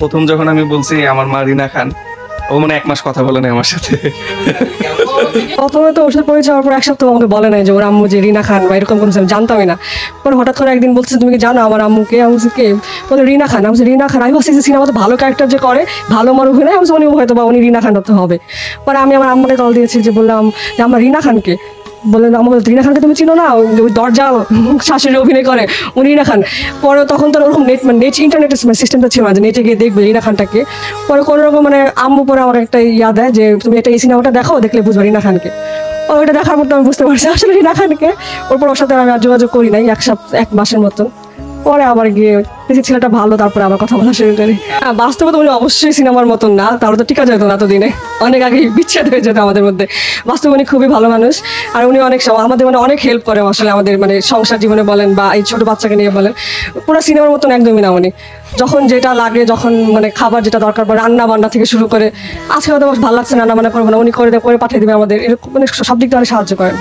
প্রথম যখন আমি বলছি আমার মা রিনা খান, ও মানে 1 মাস কথা বলে নাই আমার সাথে। প্রথমে তো ওর সাথে পরিচয় হওয়ার পর 1 সপ্তাহ আমাকে বলে নাই যে ওর আম্মু যে রিনা খান বা এরকম কোনো কিছু আমি জানতামই না। পরে হঠাৎ করে একদিন বলছে তুমি কি জানো আমার আম্মুকে? আমি বলছি কে? বলে রিনা খান। আমি বলছি রিনা খান? আমি ভাবছি যে সিনেমাতে ভালো ক্যারেক্টার যে করে, ভালো আমার অভিনয়, আমি উনি হয়তো বা উনি রিনা খান হতে হবে। পরে আমি আমার আম্মুকে কল দিয়েছি, যে বললাম যে আমার রিনা খানকে। বললেন আমার রিনা খানকে তুমি চিনো না? ওই দরজা শাশুড়ি অভিনয় করে, উনি রিনা খান। পরে তখন তো ওরকম নেট ইন্টারনেটের সিস্টেমটা ছিল না যে নেটে গিয়ে দেখবে রিনা খানটাকে। পরে কোনো রকম মানে আম্মু পরে আমার একটা ইয়া দেয় যে তুমি এটা এই সিনেমাটা দেখো, দেখলে বুঝবে রিনা খানকে। ওইটা দেখার পর তো আমি বুঝতে পারছি আসলে রিনা খানকে। ওরপর ওর সাথে আমি আর যোগাযোগ করি নাই 1 মাসের মতন। পরে আবার গিয়ে দেখি ছেলেটা ভালো, তারপরে আবার কথা বলা শুরু করি। বাস্তবে তো উনি অবশ্যই সিনেমার মতন না, তাহলে তো টিকা যেত না এতদিনে, অনেক আগেই বিচ্ছেদ হয়ে যেত আমাদের মধ্যে। বাস্তবে উনি খুবই ভালো মানুষ, আর উনি অনেক আমাদের মানে অনেক হেল্প করে আসলে আমাদের মানে সংসার জীবনে বলেন বা এই ছোট বাচ্চাকে নিয়ে বলেন। পুরো সিনেমার মতন একদমই না উনি। যখন যেটা লাগে, যখন মানে খাবার যেটা দরকার পড়ে, রান্না বান্না থেকে শুরু করে, আজকে হয়তো ভালো লাগছে রান্না বান্না করবো না, উনি করে পাঠিয়ে দেবে আমাদের, এরকম মানে সব দিক দিয়ে অনেক সাহায্য করেন।